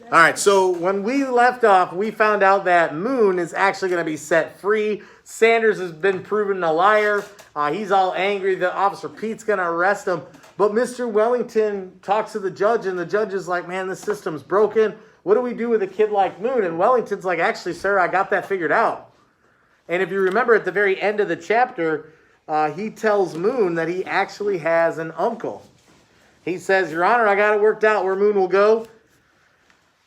All right, so when we left off, we found out that Moon is actually going to be set free. Sanders has been proven a liar. He's all angry that Officer Pete's going to arrest him. But Mr. Wellington talks to the judge, and the judge is like, man, this system's broken. What do we do with a kid like Moon? And Wellington's like, actually, sir, I got that figured out. And if you remember at the very end of the chapter, he tells Moon that he actually has an uncle. He says, Your Honor, I got it worked out where Moon will go.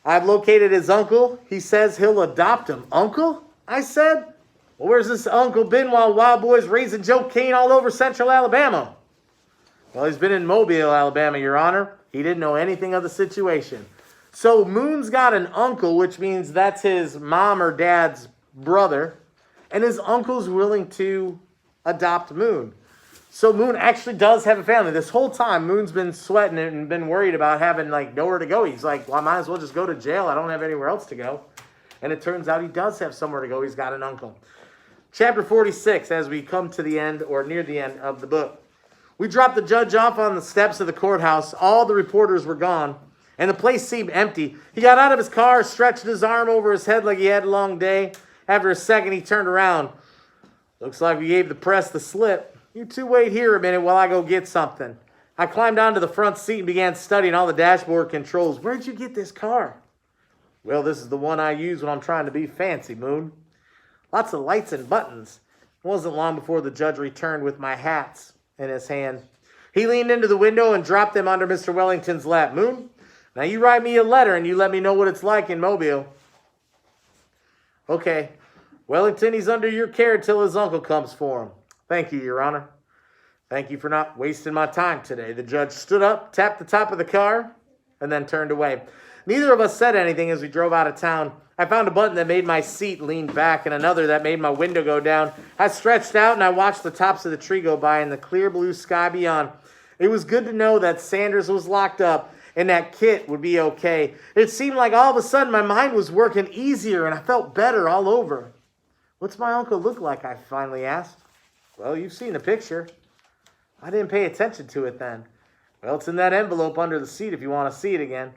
I've located his uncle. He says he'll adopt him. Uncle? I said. Well, where's this uncle been while Wild Boy's raising Joe Kane all over central Alabama? Well, he's been in Mobile, Alabama, Your Honor. He didn't know anything of the situation. So Moon's got an uncle, which means that's his mom or dad's brother. And his uncle's willing to adopt Moon. So Moon actually does have a family. This whole time, Moon's been sweating and been worried about having nowhere to go. He's like, well, I might as well just go to jail. I don't have anywhere else to go. And it turns out he does have somewhere to go. He's got an uncle. Chapter 46, as we come to the end or near the end of the book. We dropped the judge off on the steps of the courthouse. All the reporters were gone, and the place seemed empty. He got out of his car, stretched his arm over his head like he had a long day. After a second, he turned around. Looks like we gave the press the slip. You two wait here a minute while I go get something. I climbed onto the front seat and began studying all the dashboard controls. Where'd you get this car? Well, this is the one I use when I'm trying to be fancy, Moon. Lots of lights and buttons. It wasn't long before the judge returned with my hats in his hand. He leaned into the window and dropped them under Mr. Wellington's lap. Moon, now you write me a letter and you let me know what it's like in Mobile. Okay. Wellington, he's under your care till his uncle comes for him. Thank you, Your Honor. Thank you for not wasting my time today. The judge stood up, tapped the top of the car, and then turned away. Neither of us said anything as we drove out of town. I found a button that made my seat lean back and another that made my window go down. I stretched out and I watched the tops of the tree go by and the clear blue sky beyond. It was good to know that Sanders was locked up and that Kit would be okay. It seemed like all of a sudden my mind was working easier and I felt better all over. What's my uncle look like? I finally asked. Well, you've seen the picture. I didn't pay attention to it then. Well, it's in that envelope under the seat if you want to see it again.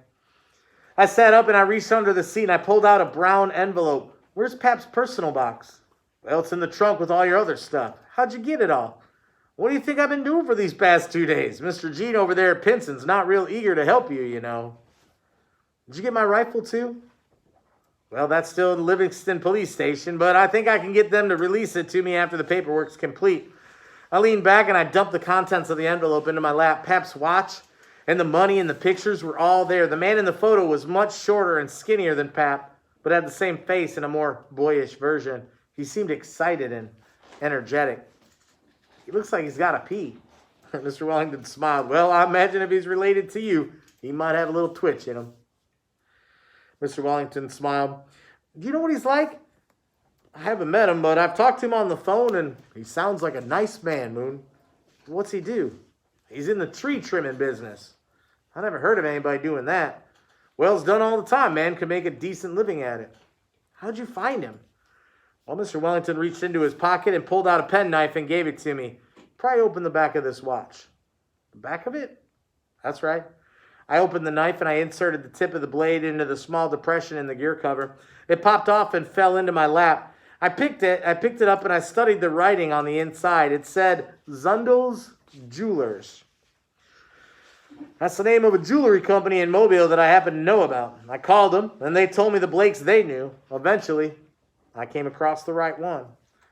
I sat up and I reached under the seat and I pulled out a brown envelope. Where's Pap's personal box? Well, it's in the trunk with all your other stuff. How'd you get it all? What do you think I've been doing for these past 2 days? Mr. Gene over there at Pinson's not real eager to help you, you know. Did you get my rifle too? Well, that's still in Livingston Police Station, but I think I can get them to release it to me after the paperwork's complete. I leaned back and I dumped the contents of the envelope into my lap. Pap's watch and the money and the pictures were all there. The man in the photo was much shorter and skinnier than Pap, but had the same face in a more boyish version. He seemed excited and energetic. He looks like he's got a pee. Mr. Wellington smiled. Well, I imagine if he's related to you, he might have a little twitch in him. Mr. Wellington smiled. Do you know what he's like? I haven't met him, but I've talked to him on the phone, and he sounds like a nice man, Moon. What's he do? He's in the tree trimming business. I never heard of anybody doing that. Well, it's done all the time. Man can make a decent living at it. How'd you find him? Well, Mr. Wellington reached into his pocket and pulled out a penknife and gave it to me. Pry open the back of this watch. The back of it? That's right. I opened the knife and I inserted the tip of the blade into the small depression in the gear cover. It popped off and fell into my lap. I picked it up and I studied the writing on the inside. It said, Zundel's Jewelers. That's the name of a jewelry company in Mobile that I happen to know about. I called them and they told me the Blakes they knew. Eventually, I came across the right one.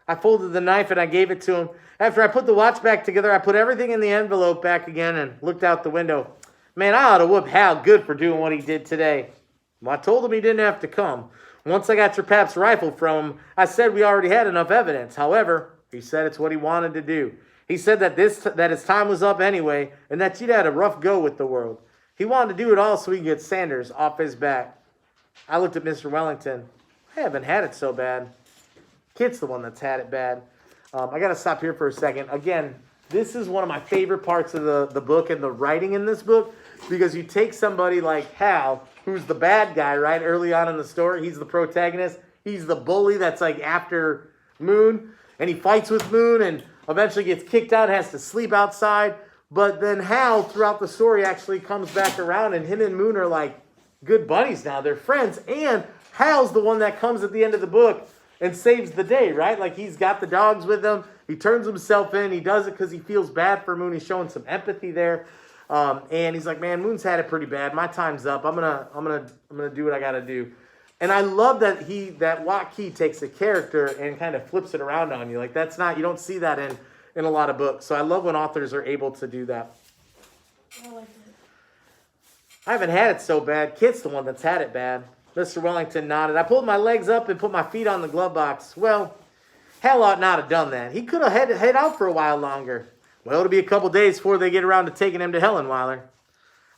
I folded the knife and I gave it to him. After I put the watch back together, I put everything in the envelope back again and looked out the window. Man, I ought to whoop Hal good for doing what he did today. Well, I told him he didn't have to come. Once I got your Pap's rifle from him, I said we already had enough evidence. However, he said it's what he wanted to do. He said that his time was up anyway, and that you'd had a rough go with the world. He wanted to do it all so he could get Sanders off his back. I looked at Mr. Wellington. I haven't had it so bad. Kit's the one that's had it bad. I got to stop here for a second. Again, this is one of my favorite parts of the book and the writing in this book, because you take somebody like Hal, who's the bad guy, right, early on in the story. He's the protagonist. He's the bully that's like after Moon, and he fights with Moon and eventually gets kicked out, has to sleep outside. But then Hal, throughout the story, actually comes back around, and him and Moon are like good buddies now. They're friends. And Hal's the one that comes at the end of the book and saves the day, right? Like he's got the dogs with him. He turns himself in. He does it because he feels bad for Moon. He's showing some empathy there. And he's like, man, Moon's had it pretty bad. My time's up. I'm gonna do what I gotta do. And I love that Wat Key takes a character and kind of flips it around on you. Like you don't see that in a lot of books. So I love when authors are able to do that. I haven't had it so bad. Kit's the one that's had it bad. Mr. Wellington nodded. I pulled my legs up and put my feet on the glove box. Well, Hal ought not have done that. He could have head out for a while longer. Well, it'll be a couple days before they get around to taking him to Hellenweiler.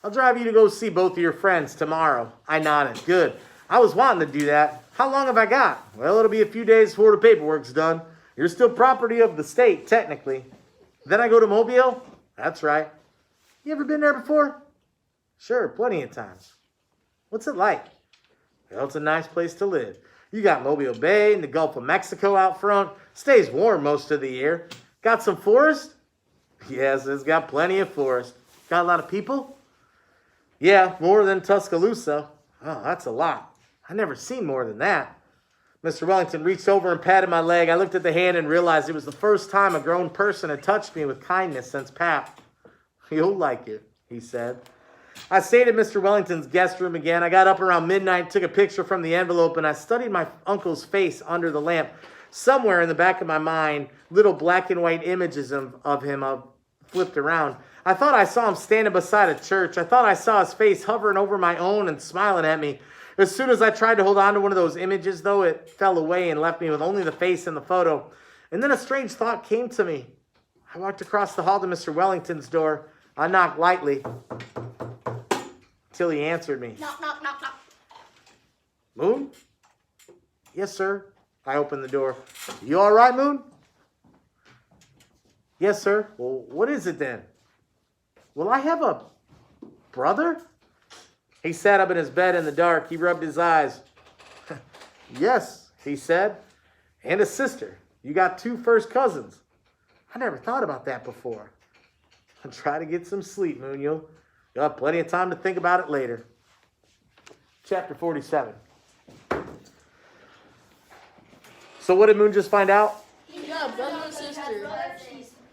I'll drive you to go see both of your friends tomorrow. I nodded. Good. I was wanting to do that. How long have I got? Well, it'll be a few days before the paperwork's done. You're still property of the state, technically. Then I go to Mobile? That's right. You ever been there before? Sure, plenty of times. What's it like? Well, it's a nice place to live. You got Mobile Bay and the Gulf of Mexico out front. Stays warm most of the year. Got some forest? Yes, it's got plenty of forest. Got a lot of people? Yeah, more than Tuscaloosa. Oh, that's a lot. I never seen more than that. Mr. Wellington reached over and patted my leg. I looked at the hand and realized it was the first time a grown person had touched me with kindness since Pap. You'll like it, he said. I stayed at Mr. Wellington's guest room again. I got up around midnight, took a picture from the envelope, and I studied my uncle's face under the lamp. Somewhere in the back of my mind, little black and white images of him flipped around. I thought I saw him standing beside a church. I thought I saw his face hovering over my own and smiling at me. As soon as I tried to hold on to one of those images, though, it fell away and left me with only the face in the photo. And then a strange thought came to me. I walked across the hall to Mr. Wellington's door. I knocked lightly till he answered me. Knock, knock, knock, knock. Moon? Yes, sir. I opened the door. You all right, Moon? Yes, sir. Well, what is it then? Will I have a brother? He sat up in his bed in the dark. He rubbed his eyes. Yes, he said. And a sister. You got 2 first cousins. I never thought about that before. Try to get some sleep, Moon. You'll have plenty of time to think about it later. Chapter 47. So what did Moon just find out? Yeah, brother and sister.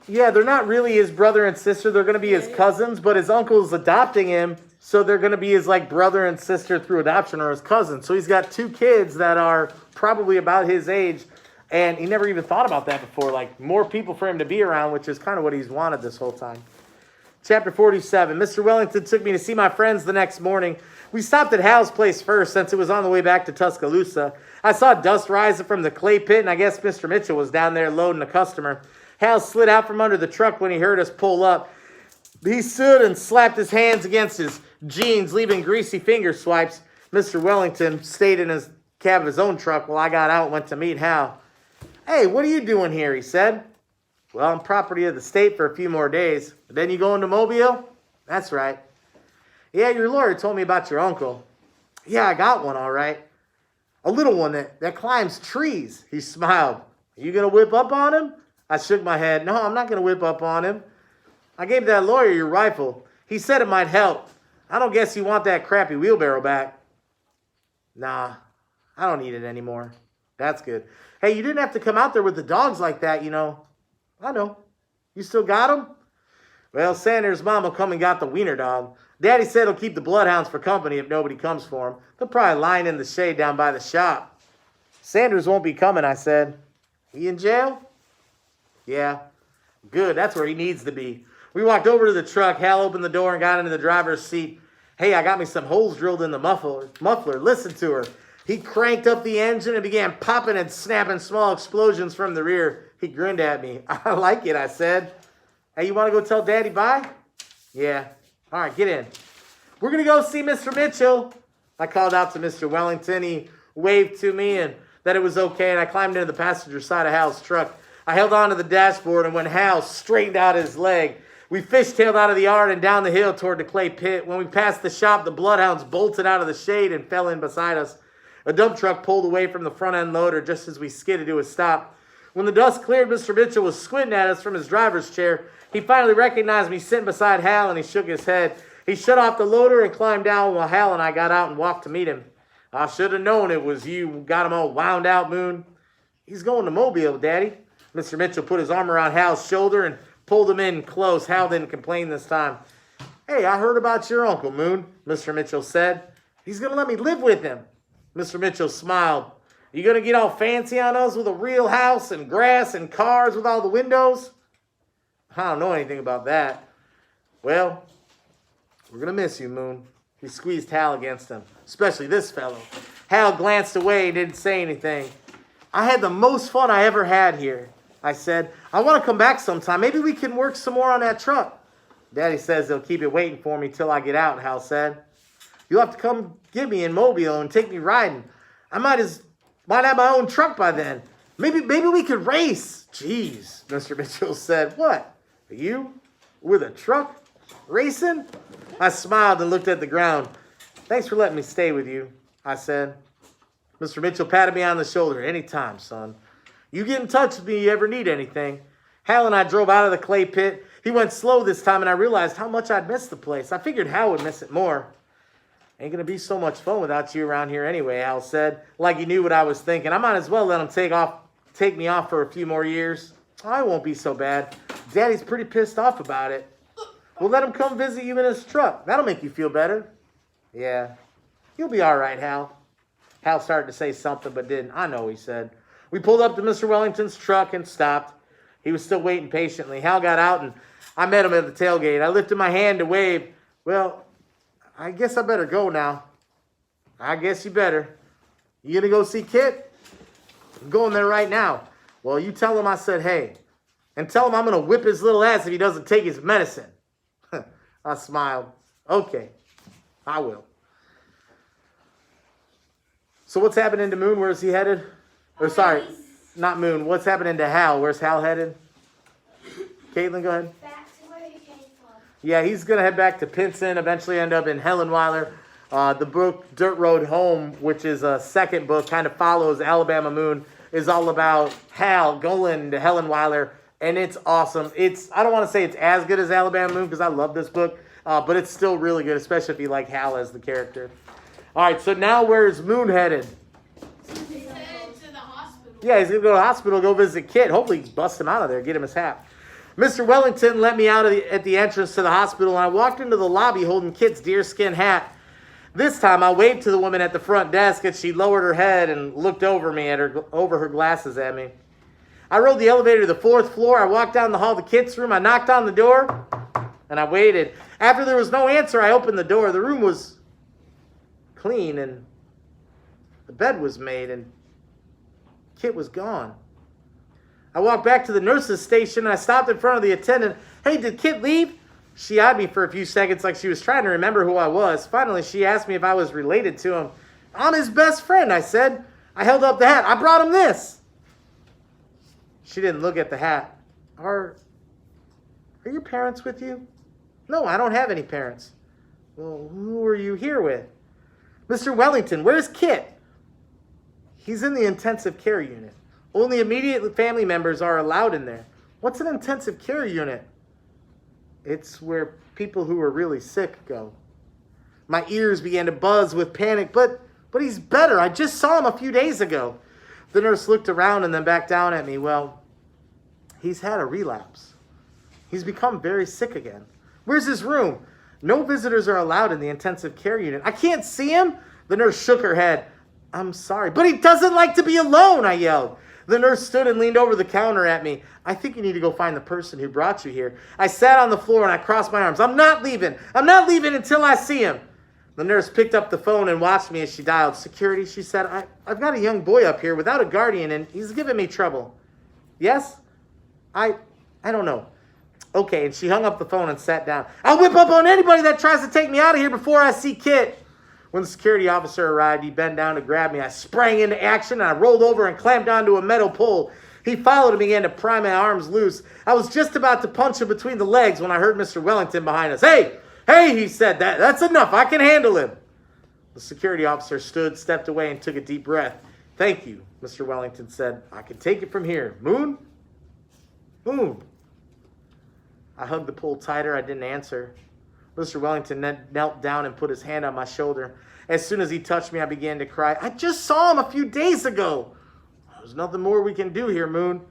Yeah, they're not really his brother and sister. They're going to be his cousins, but his uncle's adopting him, so they're going to be his brother and sister through adoption, or his cousins. So he's got 2 kids that are probably about his age, and he never even thought about that before. More people for him to be around, which is kind of what he's wanted this whole time. Chapter 47. Mr. Wellington took me to see my friends the next morning. We stopped at Hal's place first, since it was on the way back to Tuscaloosa. I saw dust rising from the clay pit, and I guess Mr. Mitchell was down there loading a customer. Hal slid out from under the truck when he heard us pull up. He stood and slapped his hands against his jeans, leaving greasy finger swipes. Mr. Wellington stayed in his cab of his own truck while I got out and went to meet Hal. Hey, what are you doing here? He said. Well, I'm property of the state for a few more days. But then you going to Mobile? That's right. Yeah, your lawyer told me about your uncle. Yeah, I got one, all right. A little one that climbs trees. He smiled. Are you going to whip up on him? I shook my head. No, I'm not going to whip up on him. I gave that lawyer your rifle. He said it might help. I don't guess you want that crappy wheelbarrow back. Nah, I don't need it anymore. That's good. Hey, you didn't have to come out there with the dogs like that, you know. I know. You still got them? Well, Sanders' mom will come and got the wiener dog. Daddy said he'll keep the bloodhounds for company if nobody comes for him. They'll probably line in the shade down by the shop. Sanders won't be coming, I said. He in jail? Yeah. Good, that's where he needs to be. We walked over to the truck. Hal opened the door and got into the driver's seat. Hey, I got me some holes drilled in the muffler. Listen to her. He cranked up the engine and began popping and snapping small explosions from the rear. He grinned at me. I like it, I said. Hey, you want to go tell Daddy bye? Yeah. All right, get in. We're going to go see Mr. Mitchell. I called out to Mr. Wellington. He waved to me and that it was okay, and I climbed into the passenger side of Hal's truck. I held onto the dashboard, and when Hal straightened out his leg, we fishtailed out of the yard and down the hill toward the clay pit. When we passed the shop, the bloodhounds bolted out of the shade and fell in beside us. A dump truck pulled away from the front end loader just as we skidded to a stop. When the dust cleared, Mr. Mitchell was squinting at us from his driver's chair. He finally recognized me sitting beside Hal, and he shook his head. He shut off the loader and climbed down while Hal and I got out and walked to meet him. I should have known it was you who got him all wound out, Moon. He's going to Mobile, Daddy. Mr. Mitchell put his arm around Hal's shoulder and pulled him in close. Hal didn't complain this time. Hey, I heard about your uncle, Moon, Mr. Mitchell said. He's going to let me live with him. Mr. Mitchell smiled. You going to get all fancy on us with a real house and grass and cars with all the windows? I don't know anything about that. Well, we're going to miss you, Moon. He squeezed Hal against him, especially this fellow. Hal glanced away and didn't say anything. I had the most fun I ever had here, I said. I want to come back sometime. Maybe we can work some more on that truck. Daddy says they'll keep it waiting for me till I get out, Hal said. You'll have to come get me in Mobile and take me riding. I might have my own truck by then. Maybe we could race. Jeez, Mr. Mitchell said. What? You? With a truck? Racing? I smiled and looked at the ground. Thanks for letting me stay with you, I said. Mr. Mitchell patted me on the shoulder. Anytime, son. You get in touch with me if you ever need anything. Hal and I drove out of the clay pit. He went slow this time, and I realized how much I'd missed the place. I figured Hal would miss it more. Ain't gonna be so much fun without you around here anyway, Hal said, like he knew what I was thinking. I might as well let him take me off for a few more years. I won't be so bad. Daddy's pretty pissed off about it. We'll let him come visit you in his truck. That'll make you feel better. Yeah, you'll be all right, Hal. Hal started to say something but didn't. I know, he said. We pulled up to Mr. Wellington's truck and stopped. He was still waiting patiently. Hal got out and I met him at the tailgate. I lifted my hand to wave. Well, I guess I better go now. I guess you better. You gonna go see Kit? I'm going there right now. Well, you tell him I said hey. And tell him I'm gonna whip his little ass if he doesn't take his medicine. I smiled. Okay, I will. So what's happening to Moon? Where's he headed? Or sorry, not Moon. What's happening to Hal? Where's Hal headed? Caitlin, go ahead. Back to where he came from. Yeah, he's going to head back to Pinson, eventually end up in Hellenweiler. The book Dirt Road Home, which is a second book, kind of follows Alabama Moon, is all about Hal going to Hellenweiler, and it's awesome. I don't want to say it's as good as Alabama Moon, because I love this book, but it's still really good, especially if you like Hal as the character. All right, so now where's Moon headed? He's headed to the hospital. Yeah, he's going to go to the hospital, go visit Kit. Hopefully bust him out of there, get him his hat. Mr. Wellington let me out at the entrance to the hospital, and I walked into the lobby holding Kit's deerskin hat. This time, I waved to the woman at the front desk, and she lowered her head and looked over her glasses at me. I rode the elevator to the 4th floor. I walked down the hall to Kit's room. I knocked on the door, and I waited. After there was no answer, I opened the door. The room was clean, and the bed was made, and Kit was gone. I walked back to the nurse's station, and I stopped in front of the attendant. Hey, did Kit leave? She eyed me for a few seconds like she was trying to remember who I was. Finally, she asked me if I was related to him. I'm his best friend, I said. I held up the hat. I brought him this. She didn't look at the hat. Are your parents with you? No, I don't have any parents. Well, who are you here with? Mr. Wellington, where's Kit? He's in the intensive care unit. Only immediate family members are allowed in there. What's an intensive care unit? It's where people who are really sick go. My ears began to buzz with panic, but he's better. I just saw him a few days ago. The nurse looked around and then back down at me. Well, he's had a relapse. He's become very sick again. Where's his room? No visitors are allowed in the intensive care unit. I can't see him? The nurse shook her head. I'm sorry, but he doesn't like to be alone, I yelled. The nurse stood and leaned over the counter at me. I think you need to go find the person who brought you here. I sat on the floor and I crossed my arms. I'm not leaving. I'm not leaving until I see him. The nurse picked up the phone and watched me as she dialed. Security, she said, I've got a young boy up here without a guardian and he's giving me trouble. Yes? I don't know. Okay, and she hung up the phone and sat down. I'll whip up on anybody that tries to take me out of here before I see Kit. When the security officer arrived, he bent down to grab me. I sprang into action, and I rolled over and clamped onto a metal pole. He followed and began to pry my arms loose. I was just about to punch him between the legs when I heard Mr. Wellington behind us. Hey, he said, that's enough. I can handle him. The security officer stood, stepped away, and took a deep breath. Thank you, Mr. Wellington said. I can take it from here. Moon? Moon. I hugged the pole tighter. I didn't answer. Mr. Wellington knelt down and put his hand on my shoulder. As soon as he touched me, I began to cry. I just saw him a few days ago. There's nothing more we can do here, Moon.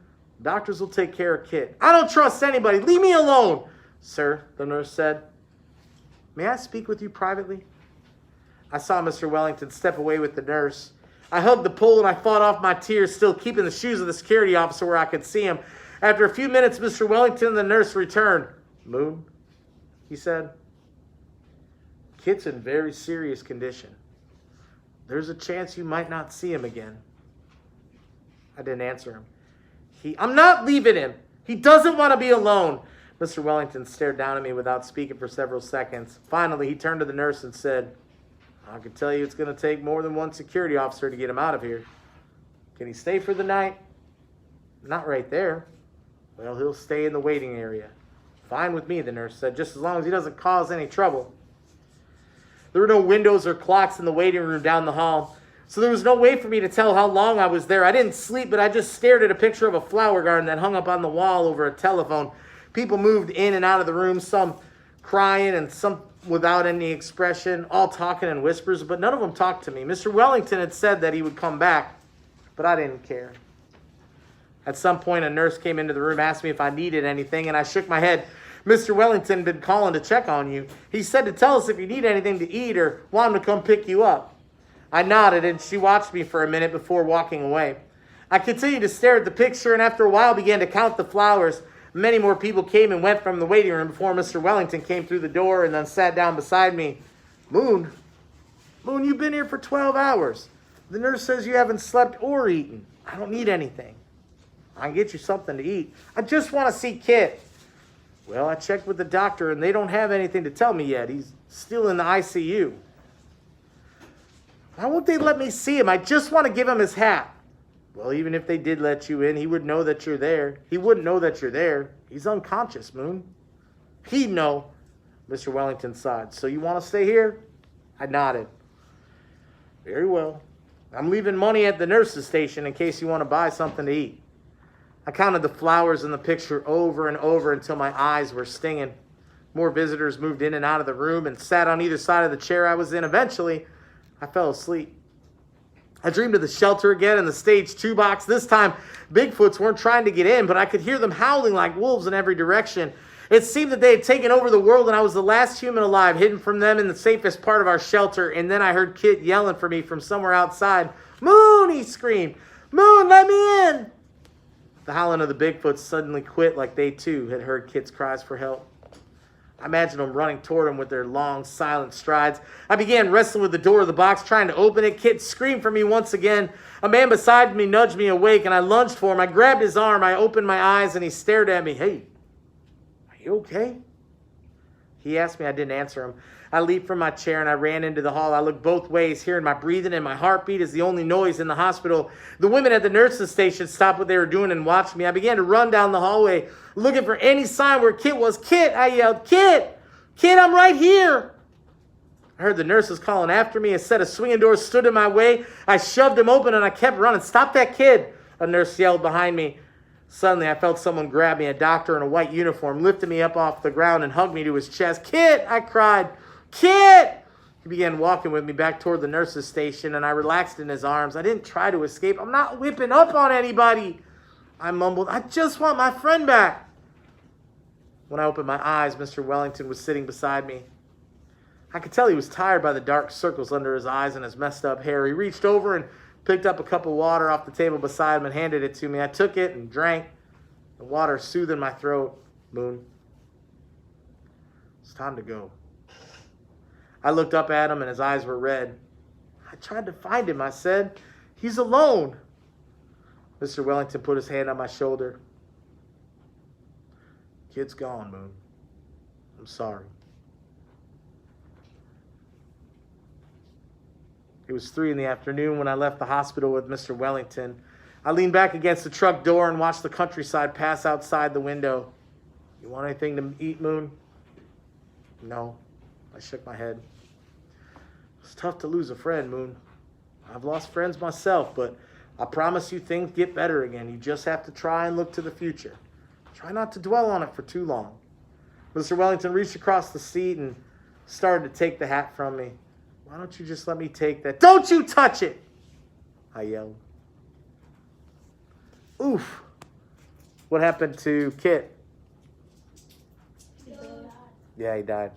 Doctors will take care of Kit. I don't trust anybody. Leave me alone. Sir, the nurse said. May I speak with you privately? I saw Mr. Wellington step away with the nurse. I hugged the pole and I fought off my tears, still keeping the shoes of the security officer where I could see him. After a few minutes, Mr. Wellington and the nurse returned. Moon, he said. Kit's in very serious condition. There's a chance you might not see him again. I didn't answer him. I'm not leaving him. He doesn't want to be alone. Mr. Wellington stared down at me without speaking for several seconds. Finally, he turned to the nurse and said, I can tell you it's going to take more than one security officer to get him out of here. Can he stay for the night? Not right there. Well, he'll stay in the waiting area. Fine with me, the nurse said, just as long as he doesn't cause any trouble. There were no windows or clocks in the waiting room down the hall, so there was no way for me to tell how long I was there. I didn't sleep, but I just stared at a picture of a flower garden that hung up on the wall over a telephone. People moved in and out of the room, some crying and some without any expression, all talking in whispers, but none of them talked to me. Mr. Wellington had said that he would come back, but I didn't care. At some point, a nurse came into the room, asked me if I needed anything, and I shook my head. Mr. Wellington had been calling to check on you. He said to tell us if you need anything to eat or want him to come pick you up. I nodded, and she watched me for a minute before walking away. I continued to stare at the picture, and after a while began to count the flowers. Many more people came and went from the waiting room before Mr. Wellington came through the door and then sat down beside me. Moon, you've been here for 12 hours. The nurse says you haven't slept or eaten. I don't need anything. I can get you something to eat. I just want to see Kit. Well, I checked with the doctor, and they don't have anything to tell me yet. He's still in the ICU. Why won't they let me see him? I just want to give him his hat. Well, even if they did let you in, he would know that you're there. He wouldn't know that you're there. He's unconscious, Moon. He'd know. Mr. Wellington sighed. So you want to stay here? I nodded. Very well. I'm leaving money at the nurse's station in case you want to buy something to eat. I counted the flowers in the picture over and over until my eyes were stinging. More visitors moved in and out of the room and sat on either side of the chair I was in. Eventually, I fell asleep. I dreamed of the shelter again in the stage 2 box. This time, Bigfoots weren't trying to get in, but I could hear them howling like wolves in every direction. It seemed that they had taken over the world, and I was the last human alive, hidden from them in the safest part of our shelter. And then I heard Kit yelling for me from somewhere outside. Moon, he screamed. Moon, let me in. The howling of the Bigfoots suddenly quit like they, too, had heard Kit's cries for help. I imagined them running toward him with their long, silent strides. I began wrestling with the door of the box, trying to open it. Kit screamed for me once again. A man beside me nudged me awake, and I lunged for him. I grabbed his arm. I opened my eyes, and he stared at me. Hey, are you okay? He asked me. I didn't answer him. I leaped from my chair, and I ran into the hall. I looked both ways, hearing my breathing and my heartbeat is the only noise in the hospital. The women at the nurse's station stopped what they were doing and watched me. I began to run down the hallway, looking for any sign where Kit was. Kit, I yelled. Kit! Kit, I'm right here! I heard the nurses calling after me. A set of swinging doors stood in my way. I shoved them open, and I kept running. Stop that kid! A nurse yelled behind me. Suddenly, I felt someone grab me. A doctor in a white uniform lifted me up off the ground and hugged me to his chest. Kit! I cried. Kit! He began walking with me back toward the nurse's station, and I relaxed in his arms. I didn't try to escape. I'm not whipping up on anybody. I mumbled, I just want my friend back. When I opened my eyes, Mr. Wellington was sitting beside me. I could tell he was tired by the dark circles under his eyes and his messed up hair. He reached over and picked up a cup of water off the table beside him and handed it to me. I took it and drank. The water soothing my throat. Moon, it's time to go. I looked up at him, and his eyes were red. I tried to find him, I said. He's alone. Mr. Wellington put his hand on my shoulder. Kid's gone, Moon. I'm sorry. It was 3 p.m. when I left the hospital with Mr. Wellington. I leaned back against the truck door and watched the countryside pass outside the window. You want anything to eat, Moon? No. I shook my head. It's tough to lose a friend, Moon. I've lost friends myself, but I promise you things get better again. You just have to try and look to the future. Try not to dwell on it for too long. Mr. Wellington reached across the seat and started to take the hat from me. Why don't you just let me take that? Don't you touch it! I yelled. Oof. What happened to Kit? Yeah, he died.